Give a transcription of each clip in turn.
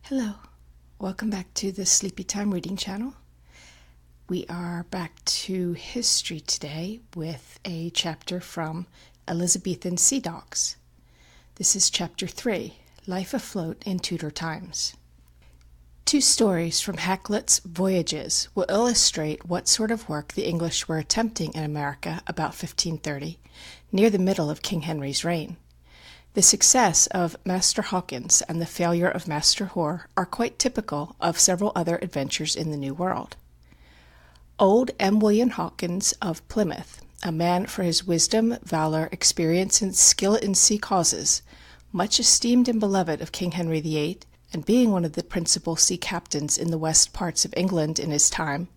Hello, welcome back to the Sleepytime Reading channel. We are back to history today with a chapter from Elizabethan Sea Dogs. This is Chapter 3, Life Afloat in Tudor Times. Two stories from Hakluyt's Voyages will illustrate what sort of work the English were attempting in America about 1530, near the middle of King Henry's reign. The success of Master Hawkins and the failure of Master Hoare are quite typical of several other adventures in the New World. Old M. William Hawkins of Plymouth, a man for his wisdom, valor, experience, and skill in sea causes, much esteemed and beloved of King Henry VIII, and being one of the principal sea captains in the west parts of England in his time,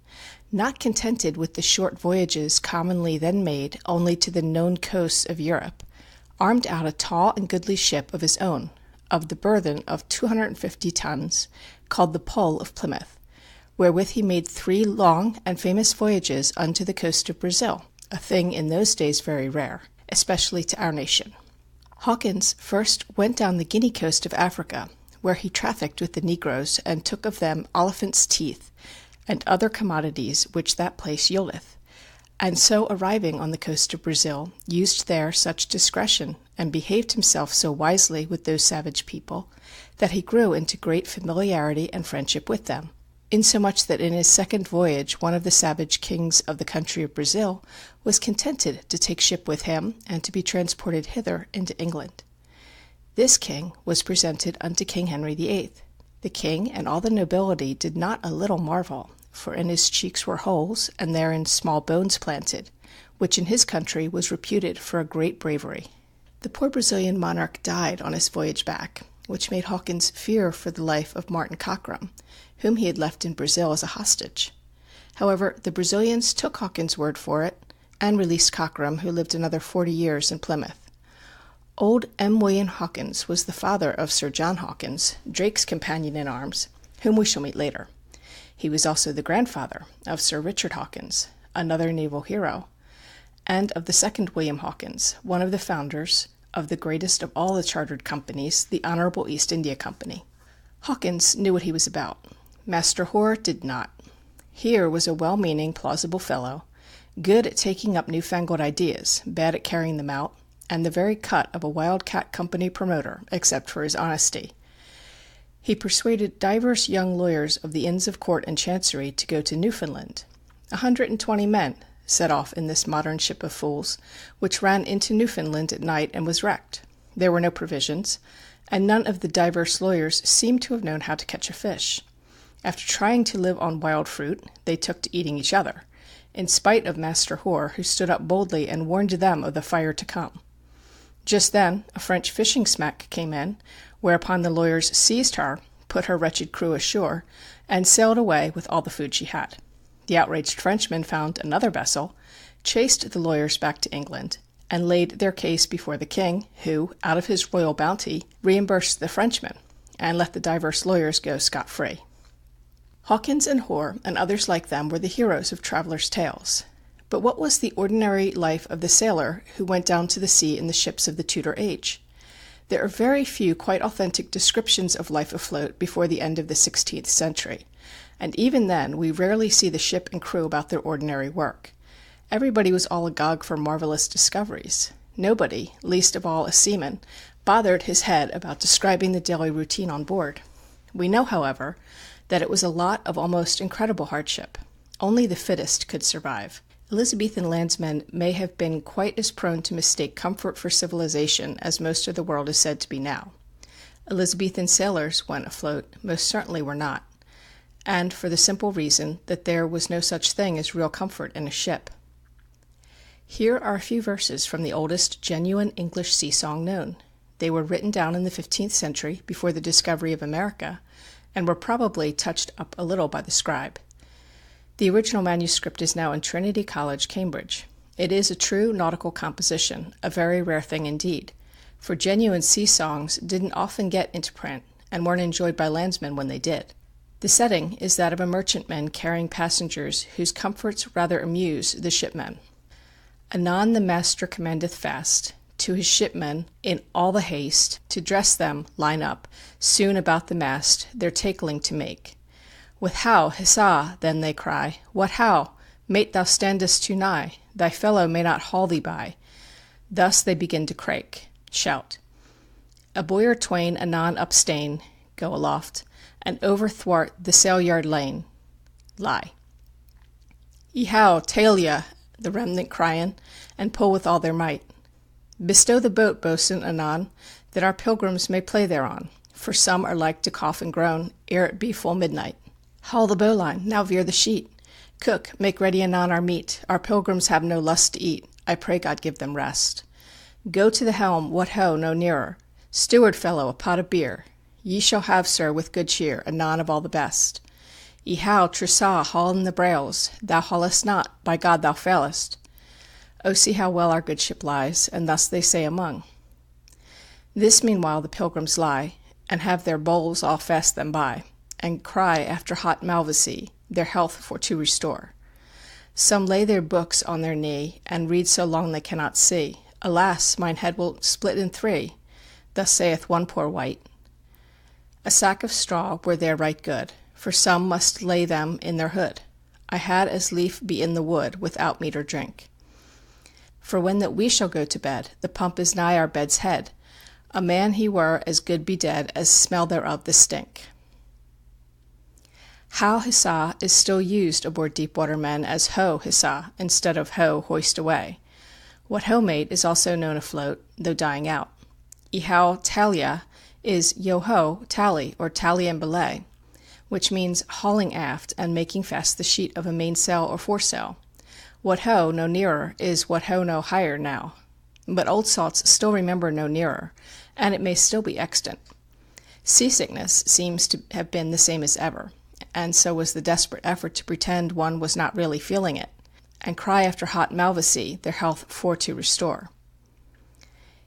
not contented with the short voyages commonly then made only to the known coasts of Europe, armed out a tall and goodly ship of his own, of the burthen of 250 tons, called the Pole of Plymouth, wherewith he made 3 long and famous voyages unto the coast of Brazil, a thing in those days very rare, especially to our nation. Hawkins first went down the Guinea coast of Africa, where he trafficked with the negroes, and took of them elephants' teeth, and other commodities which that place yieldeth, and so arriving on the coast of Brazil, used there such discretion, and behaved himself so wisely with those savage people, that he grew into great familiarity and friendship with them, insomuch that in his second voyage one of the savage kings of the country of Brazil was contented to take ship with him, and to be transported hither into England. This king was presented unto King Henry VIII. The king and all the nobility did not a little marvel, for in his cheeks were holes, and therein small bones planted, which in his country was reputed for a great bravery. The poor Brazilian monarch died on his voyage back, which made Hawkins fear for the life of Martin Cockram, whom he had left in Brazil as a hostage. However, the Brazilians took Hawkins' word for it, and released Cockram, who lived another 40 years in Plymouth. Old M. William Hawkins was the father of Sir John Hawkins, Drake's companion in arms, whom we shall meet later. He was also the grandfather of Sir Richard Hawkins, another naval hero, and of the second William Hawkins, one of the founders of the greatest of all the chartered companies, the Honorable East India Company. Hawkins knew what he was about. Master Hoare did not. Here was a well-meaning, plausible fellow, good at taking up newfangled ideas, bad at carrying them out, and the very cut of a wildcat company promoter, except for his honesty. He persuaded divers young lawyers of the Inns of Court and Chancery to go to Newfoundland. 120 men set off in this modern ship of fools, which ran into Newfoundland at night and was wrecked. There were no provisions, and none of the divers lawyers seemed to have known how to catch a fish. After trying to live on wild fruit, they took to eating each other, in spite of Master Hoare, who stood up boldly and warned them of the fire to come. Just then a French fishing smack came in, whereupon the lawyers seized her, put her wretched crew ashore, and sailed away with all the food she had. The outraged Frenchmen found another vessel, chased the lawyers back to England, and laid their case before the king, who, out of his royal bounty, reimbursed the Frenchmen, and let the divers lawyers go scot-free. Hawkins and Hoare and others like them were the heroes of travellers' tales. But what was the ordinary life of the sailor who went down to the sea in the ships of the Tudor age? There are very few quite authentic descriptions of life afloat before the end of the 16th century, and even then we rarely see the ship and crew about their ordinary work. Everybody was all agog for marvelous discoveries. Nobody, least of all a seaman, bothered his head about describing the daily routine on board. We know, however, that it was a lot of almost incredible hardship. Only the fittest could survive. Elizabethan landsmen may have been quite as prone to mistake comfort for civilization as most of the world is said to be now. Elizabethan sailors, when afloat, most certainly were not, and for the simple reason that there was no such thing as real comfort in a ship. Here are a few verses from the oldest genuine English sea song known. They were written down in the 15th century, before the discovery of America, and were probably touched up a little by the scribe. The original manuscript is now in Trinity College, Cambridge. It is a true nautical composition, a very rare thing indeed, for genuine sea songs didn't often get into print, and weren't enjoyed by landsmen when they did. The setting is that of a merchantman carrying passengers whose comforts rather amuse the shipmen. Anon the master commandeth fast to his shipmen in all the haste, to dress them, line up, soon about the mast, their tackling to make. With how, hissa, then they cry, what how? Mate, thou standest too nigh, thy fellow may not haul thee by. Thus they begin to crake, shout. A boy or twain anon upstain, go aloft, and overthwart the sail-yard lane, lie. Ye-how, tail ya, the remnant cryin', and pull with all their might. Bestow the boat, boatswain, anon, that our pilgrims may play thereon, for some are like to cough and groan, ere it be full midnight. Haul the bowline, now veer the sheet. Cook, make ready anon our meat. Our pilgrims have no lust to eat. I pray God give them rest. Go to the helm, what ho, no nearer. Steward fellow, a pot of beer. Ye shall have, sir, with good cheer, anon of all the best. Ye-how, Tressa, haul in the brails. Thou haulest not, by God thou failest. O see how well our good ship lies, and thus they say among. This meanwhile the pilgrims lie, and have their bowls all fast them by, and cry after hot malvoisie, their health for to restore. Some lay their books on their knee, and read so long they cannot see. Alas, mine head will split in three. Thus saith one poor wight. A sack of straw were there right good, for some must lay them in their hood. I had as lief be in the wood, without meat or drink. For when that we shall go to bed, the pump is nigh our bed's head. A man he were as good be dead, as smell thereof the stink. How hissa is still used aboard deep-water men as ho hissa, instead of ho hoist away. What ho mate is also known afloat, though dying out. Ye-how talia is yo-ho tally, or tally and belay, which means hauling aft and making fast the sheet of a mainsail or foresail. What ho no nearer is what ho no higher now. But old salts still remember no nearer, and it may still be extant. Seasickness seems to have been the same as ever, and so was the desperate effort to pretend one was not really feeling it, and cry after hot malvoisie, their health for to restore.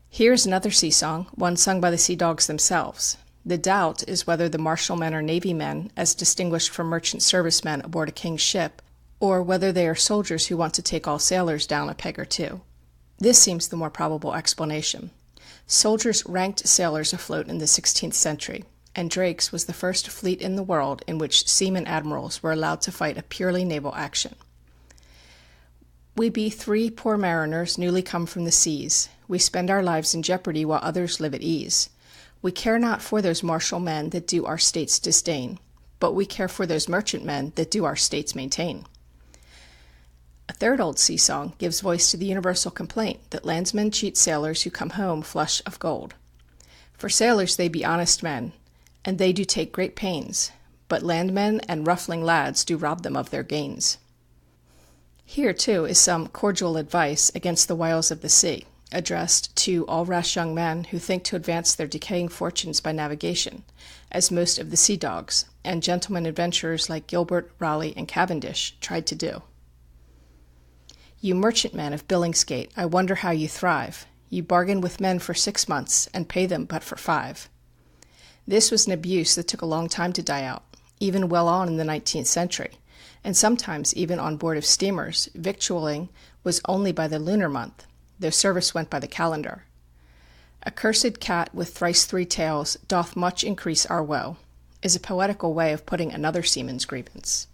Here is another sea song, one sung by the sea dogs themselves. The doubt is whether the marshalmen are navy men, as distinguished from merchant servicemen aboard a king's ship, or whether they are soldiers who want to take all sailors down a peg or two. This seems the more probable explanation. Soldiers ranked sailors afloat in the 16th century, and Drake's was the first fleet in the world in which seamen admirals were allowed to fight a purely naval action. We be three poor mariners newly come from the seas. We spend our lives in jeopardy while others live at ease. We care not for those martial men that do our states disdain, but we care for those merchantmen that do our states maintain. A third old sea song gives voice to the universal complaint that landsmen cheat sailors who come home flush of gold. For sailors they be honest men, and they do take great pains, but landmen and ruffling lads do rob them of their gains. Here, too, is some cordial advice against the wiles of the sea, addressed to all rash young men who think to advance their decaying fortunes by navigation, as most of the sea dogs, and gentlemen adventurers like Gilbert, Raleigh, and Cavendish tried to do. You merchantmen of Billingsgate, I wonder how you thrive. You bargain with men for 6 months, and pay them but for 5. This was an abuse that took a long time to die out, even well on in the 19th century, and sometimes even on board of steamers, victualling was only by the lunar month, though service went by the calendar. A cursed cat with thrice 3 tails doth much increase our woe, is a poetical way of putting another seaman's grievance.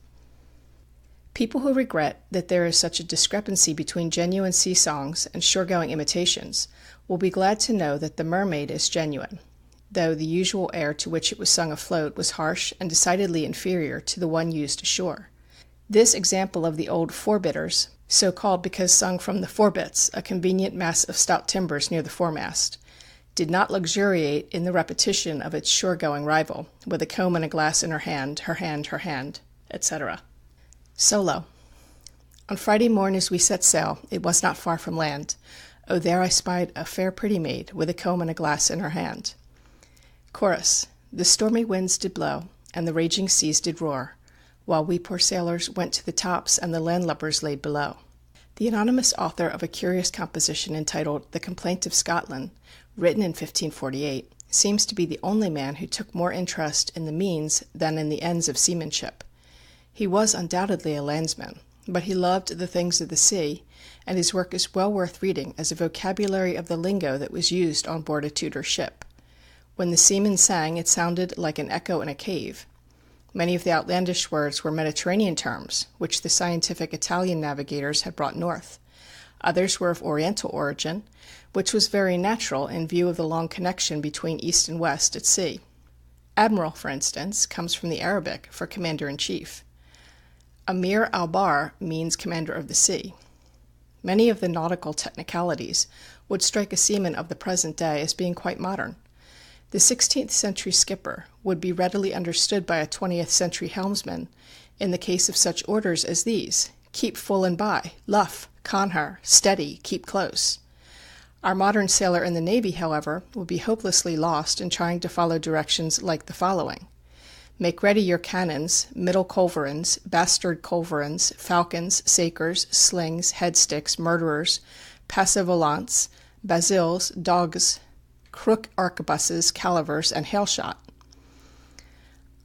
People who regret that there is such a discrepancy between genuine sea songs and shore-going imitations will be glad to know that the Mermaid is genuine, though the usual air to which it was sung afloat was harsh and decidedly inferior to the one used ashore. This example of the old forebitters, so called because sung from the forebits, a convenient mass of stout timbers near the foremast, did not luxuriate in the repetition of its shore-going rival, with a comb and a glass in her hand, etc. Solo. On Friday morn as we set sail, it was not far from land. Oh, there I spied a fair pretty maid, with a comb and a glass in her hand. Chorus. The stormy winds did blow, and the raging seas did roar, while we poor sailors went to the tops, and the landlubbers laid below. The anonymous author of a curious composition entitled The Complaint of Scotland, written in 1548, seems to be the only man who took more interest in the means than in the ends of seamanship. He was undoubtedly a landsman, but he loved the things of the sea, and his work is well worth reading as a vocabulary of the lingo that was used on board a Tudor ship. When the seamen sang, it sounded like an echo in a cave. Many of the outlandish words were Mediterranean terms, which the scientific Italian navigators had brought north. Others were of Oriental origin, which was very natural in view of the long connection between East and West at sea. Admiral, for instance, comes from the Arabic for commander-in-chief. Amir al-Bahr means commander of the sea. Many of the nautical technicalities would strike a seaman of the present day as being quite modern. The 16th century skipper would be readily understood by a 20th century helmsman in the case of such orders as these: keep full and by, luff, con her, steady, keep close. Our modern sailor in the Navy, however, would be hopelessly lost in trying to follow directions like the following: make ready your cannons, middle culverins, bastard culverins, falcons, sakers, slings, headsticks, murderers, passevolants, basils, dogs, crook arquebuses, calivers, and hailshot.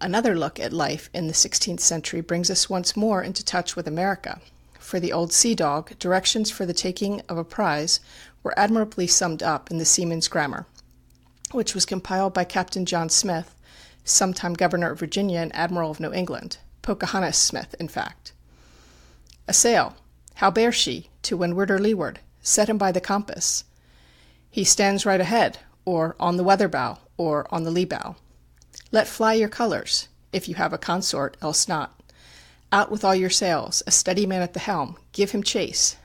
Another look at life in the 16th century brings us once more into touch with America. For the old sea dog, directions for the taking of a prize were admirably summed up in the Seaman's Grammar, which was compiled by Captain John Smith, sometime governor of Virginia and admiral of New England, Pocahontas Smith, in fact. A sail, how bears she, to windward or leeward? Set him by the compass. He stands right ahead, or on the weather bow, or on the lee bow. Let fly your colors, if you have a consort, else not. Out with all your sails, a steady man at the helm, give him chase.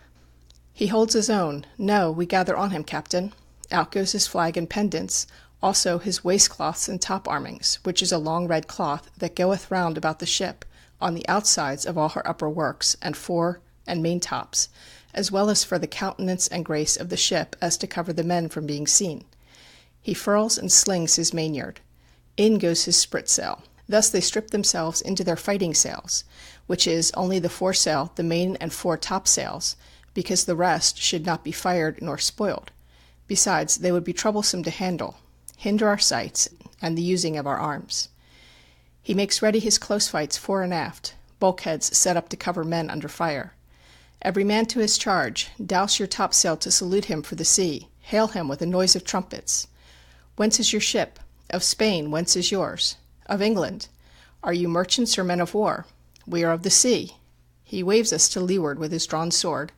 He holds his own, no, we gather on him, captain. Out goes his flag and pendants, also his waistcloths and top armings, which is a long red cloth that goeth round about the ship, on the outsides of all her upper works, and fore and main tops, as well as for the countenance and grace of the ship, as to cover the men from being seen. He furls and slings his mainyard. In goes his spritsail. Thus they strip themselves into their fighting sails, which is only the foresail, the main and fore topsails, because the rest should not be fired nor spoiled. Besides, they would be troublesome to handle, hinder our sights, and the using of our arms. He makes ready his close fights fore and aft, bulkheads set up to cover men under fire. Every man to his charge, douse your topsail to salute him for the sea, hail him with a noise of trumpets. Whence is your ship? Of Spain, whence is yours? Of England. Are you merchants or men of war? We are of the sea. He waves us to leeward with his drawn sword,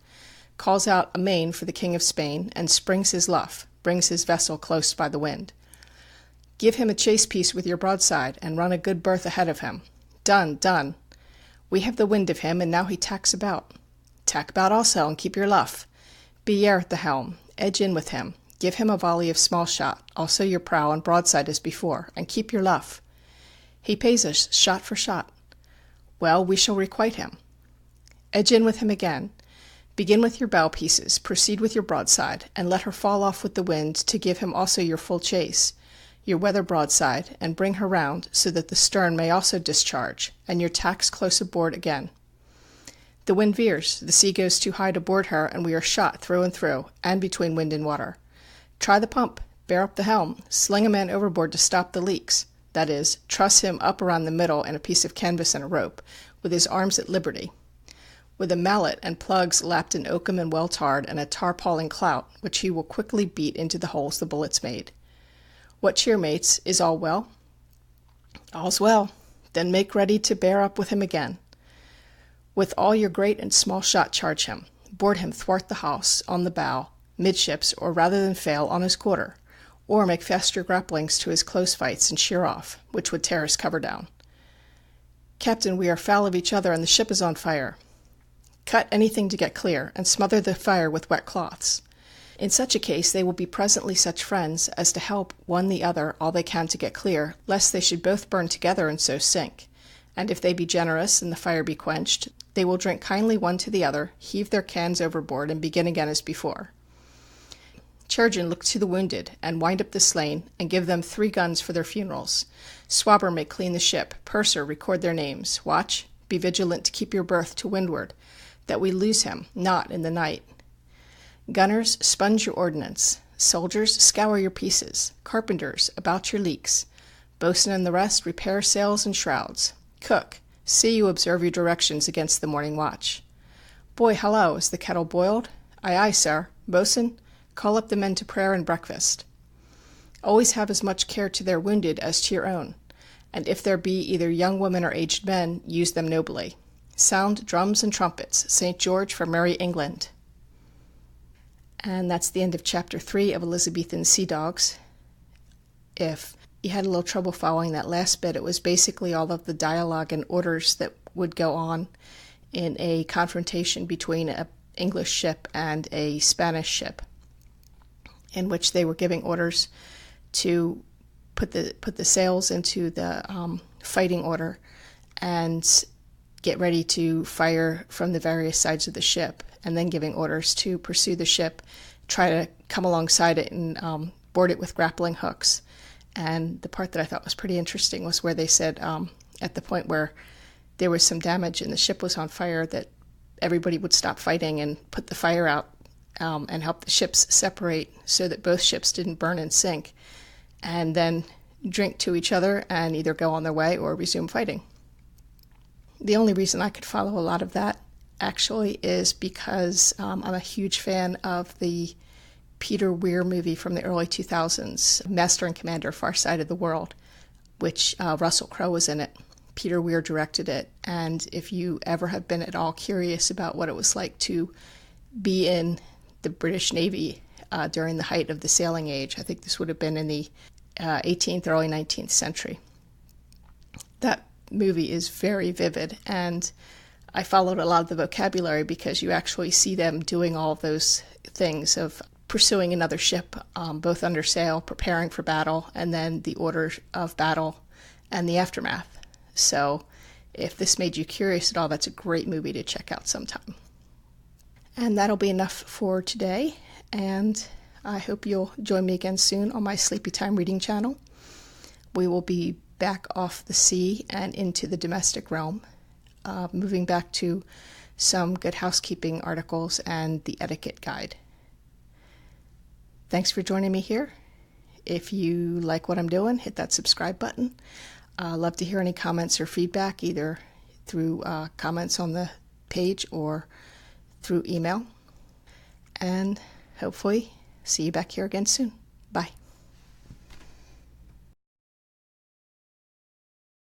calls out amain for the king of Spain, and springs his luff, brings his vessel close by the wind. Give him a chase piece with your broadside, and run a good berth ahead of him. Done, done. We have the wind of him, and now he tacks about. Tack about also, and keep your luff. Be yare at the helm, edge in with him. Give him a volley of small shot, also your prow and broadside as before, and keep your luff. He pays us shot for shot. Well, we shall requite him. Edge in with him again. Begin with your bow pieces, proceed with your broadside, and let her fall off with the wind to give him also your full chase, your weather broadside, and bring her round, so that the stern may also discharge, and your tacks close aboard again. The wind veers, the sea goes too high to board her, and we are shot through and through, and between wind and water. Try the pump, bear up the helm, sling a man overboard to stop the leaks, that is, truss him up around the middle in a piece of canvas and a rope, with his arms at liberty, with a mallet and plugs lapped in oakum and well tarred, and a tarpaulin clout, which he will quickly beat into the holes the bullets made. What cheer, mates? Is all well? All's well. Then make ready to bear up with him again. With all your great and small shot charge him. Board him thwart the hawse, on the bow, midships, or rather than fail, on his quarter, or make fast your grapplings to his close fights and sheer off, which would tear his cover down. Captain, we are foul of each other, and the ship is on fire. Cut anything to get clear, and smother the fire with wet cloths. In such a case they will be presently such friends as to help one the other all they can to get clear, lest they should both burn together and so sink. And if they be generous and the fire be quenched, they will drink kindly one to the other, heave their cans overboard, and begin again as before. Chirurgeon, look to the wounded, and wind up the slain, and give them 3 guns for their funerals. Swabber may clean the ship. Purser, record their names. Watch, be vigilant to keep your berth to windward, that we lose him not in the night. Gunners, sponge your ordnance. Soldiers, scour your pieces. Carpenters, about your leaks. Boatswain and the rest, repair sails and shrouds. Cook, see you observe your directions against the morning watch. Boy, hello, is the kettle boiled? Aye, aye, sir. Boatswain, call up the men to prayer and breakfast. Always have as much care to their wounded as to your own, and if there be either young women or aged men, use them nobly. Sound drums and trumpets, St. George for merry England. And that's the end of Chapter 3 of Elizabethan Sea Dogs. If you had a little trouble following that last bit, it was basically all of the dialogue and orders that would go on in a confrontation between an English ship and a Spanish ship, in which they were giving orders to put the sails into the fighting order and get ready to fire from the various sides of the ship, and then giving orders to pursue the ship, try to come alongside it and board it with grappling hooks. And the part that I thought was pretty interesting was where they said at the point where there was some damage and the ship was on fire, that everybody would stop fighting and put the fire out and help the ships separate so that both ships didn't burn and sink, and then drink to each other and either go on their way or resume fighting. The only reason I could follow a lot of that actually is because I'm a huge fan of the Peter Weir movie from the early 2000s, Master and Commander, Far Side of the World, which Russell Crowe was in it. Peter Weir directed it, and if you ever have been at all curious about what it was like to be in the British Navy during the height of the sailing age, I think this would have been in the 18th, early 19th century. That movie is very vivid, and I followed a lot of the vocabulary because you actually see them doing all of those things of pursuing another ship, both under sail, preparing for battle, and then the order of battle and the aftermath. So if this made you curious at all, that's a great movie to check out sometime. And that'll be enough for today, and I hope you'll join me again soon on my Sleepytime Reading channel. We will be back off the sea and into the domestic realm, moving back to some good housekeeping articles and the etiquette guide. Thanks for joining me here. If you like what I'm doing, hit that subscribe button. Love to hear any comments or feedback, either through comments on the page or through email. And hopefully see you back here again soon. Bye.